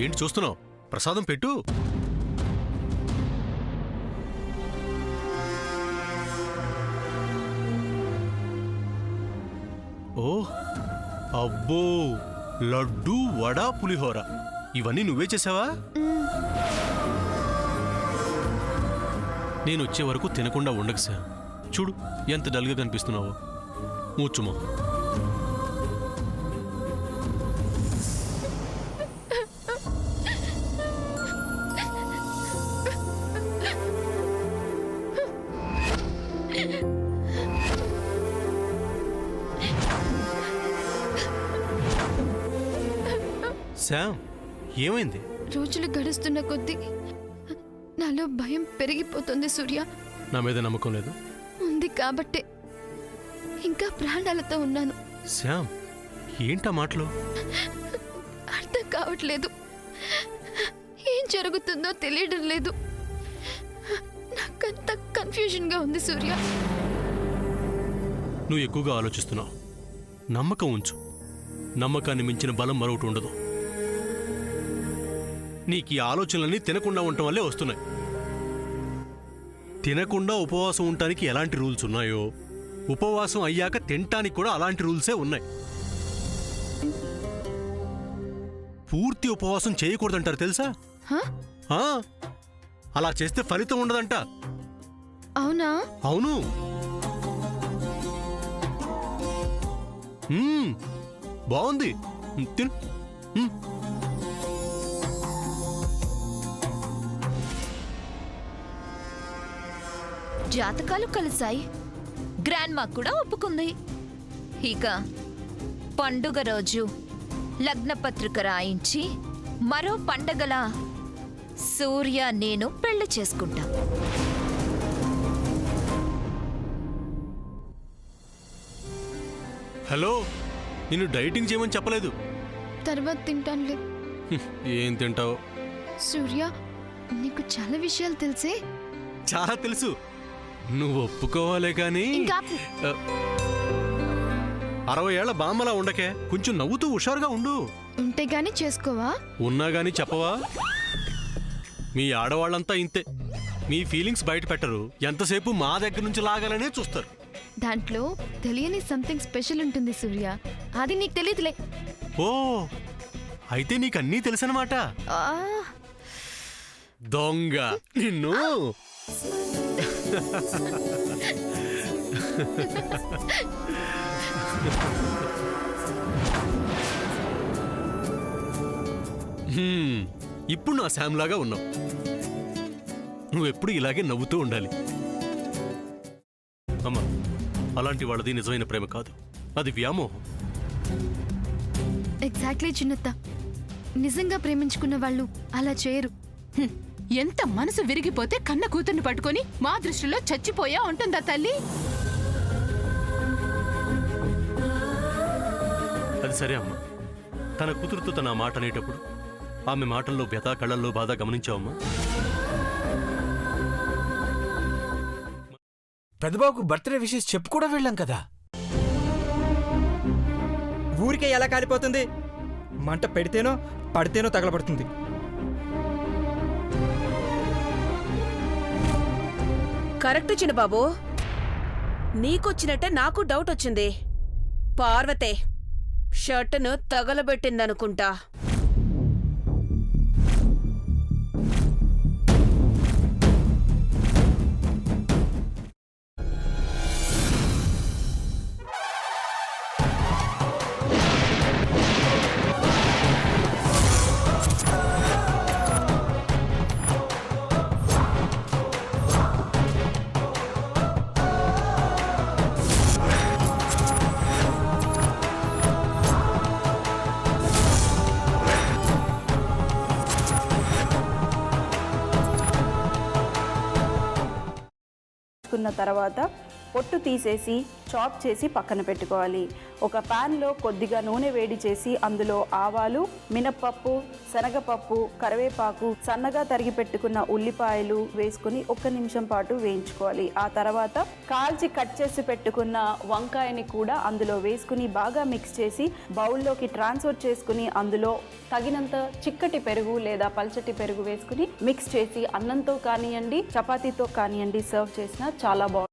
ఏంటి చూస్తున్నావు? ప్రసాదం పెట్టు. ఓ అబ్బో, లడ్డు, వడ, పులిహోర ఇవన్నీ నువ్వే చేసావా? నేను వచ్చే వరకు తినకుండా ఉండకు సార్. చూడు ఎంత డల్గా కనిపిస్తున్నావో. మూచుమో. శామ్, ఏమైంది? రోజులు గడుస్తున్న కొద్దీ నాలో భయం పెరిగిపోతుంది సూర్య. నా మీద నమ్మకం లేదు? ఉంది కాబట్టే ఇంకా ప్రాణాలతో ఉన్నాను. శామ్, ఏంటా మాటలు? అర్థం కావట్లేదు. ఏం జరుగుతుందో తెలియడం లేదు. నాకంత కన్ఫ్యూజన్గా ఉంది సూర్య. నువ్వు ఎక్కువగా ఆలోచిస్తున్నావు. నమ్మకం ఉంచు. నమ్మకాన్ని మించిన బలం మరొకటి ఉండదు. నీకు ఈ ఆలోచనలన్నీ తినకుండా ఉండటం వల్లే వస్తున్నాయి. తినకుండా ఉపవాసం ఉండటానికి ఎలాంటి రూల్స్ ఉన్నాయో, ఉపవాసం అయ్యాక తినటానికి కూడా అలాంటి రూల్సే ఉన్నాయి. పూర్తి ఉపవాసం చేయకూడదంటారు తెలుసా? అలా చేస్తే ఫలితం ఉండదంట. అవునా? అవును. బాగుంది, తిను. జాతకాలు కలిశాయి. గ్రాండ్ మా కూడా ఒప్పుకుంది. ఇక పండుగ రోజు లగ్నపత్రిక రాయించి మరో పండగల సూర్య నేను పెళ్లి చేసుకుంటా. హలో, నిన్ను డైటింగ్ చేయమని చెప్పలేదు. తర్వాత తింటానులే. ఏం తింటావు? సూర్య, నీకు చాలా విషయాలు తెలిసే. చాలా తెలుసు. నువ్వు ఒప్పుకోవాలే కానీ 60 ఏళ్ల బామ్మలా ఉండకే. కొంచెం నవ్వుతూ హుషారుగా ఉండు. ఉంటే గాని చేసుకోవా? ఉన్నా గాని చెప్పవా? మీ ఆడవాళ్ళంతా ఇంతే. మీ ఫీలింగ్స్ బయట పెట్టరు. ఎంతసేపు మా దగ్గర నుంచి లాగాలనే చూస్తారు. దాంట్లో తెలియని సంథింగ్ స్పెషల్ ఉంటుంది సూర్య. అది నీకు తెలియదులే. ఓ, అయితే నీకు అన్నీ తెలుసనమాట. దొంగ నిన్ను. ఇప్పుడు నా శామ్ లాగా ఉన్నావు. నువ్వెప్పుడు ఇలాగే నవ్వుతూ ఉండాలి. అమ్మా, అలాంటి వాళ్ళది నిజమైన ప్రేమ కాదు, అది వ్యామోహం. ఎగ్జాక్ట్లీ చిన్నత్త. నిజంగా ప్రేమించుకున్న వాళ్ళు అలా చేయరు. ఎంత మనసు విరిగిపోతే కన్న కూతుర్ని పట్టుకొని మా దృష్టిలో చచ్చిపోయా ఉంటుందా తల్లి? అది సరే అమ్మా. తన కూతురుతో తన మాట అనేటప్పుడు ఆమె మాటల్లో వ్యథ, కళ్ళల్లో బాధ గమనించావమ్మా? పెద్దబాబుకు బర్త్డే విషెస్ చెప్పు కూడా వెళ్ళాం కదా. ఊరికే ఎలా కాలిపోతుంది? మంట పెడితేనో పడితేనో తగలబడుతుంది. కరెక్ట్ చిన్నబాబు. నీకొచ్చినట్టే నాకు డౌట్ వచ్చింది. పార్వతే షర్టును తగలబెట్టిందనుకుంటా. కున్న తర్వాత పొట్టు తీసేసి చాప్ చేసి పక్కన పెట్టుకోవాలి. ఒక ప్యాన్లో కొద్దిగా నూనె వేడి చేసి అందులో ఆవాలు, మినప్పప్పు, శనగపప్పు, కరివేపాకు, సన్నగా తరిగి పెట్టుకున్న ఉల్లిపాయలు వేసుకుని 1 నిమిషం పాటు వేయించుకోవాలి. ఆ తర్వాత కాల్చి కట్ చేసి పెట్టుకున్న వంకాయని కూడా అందులో వేసుకుని బాగా మిక్స్ చేసి బౌల్లోకి ట్రాన్స్ఫర్ చేసుకుని అందులో తగినంత చిక్కటి పెరుగు లేదా పల్చటి పెరుగు వేసుకుని మిక్స్ చేసి అన్నంతో కానివ్వండి, చపాతీతో కానివ్వండి సర్వ్ చేసినా చాలా బాగుంటుంది.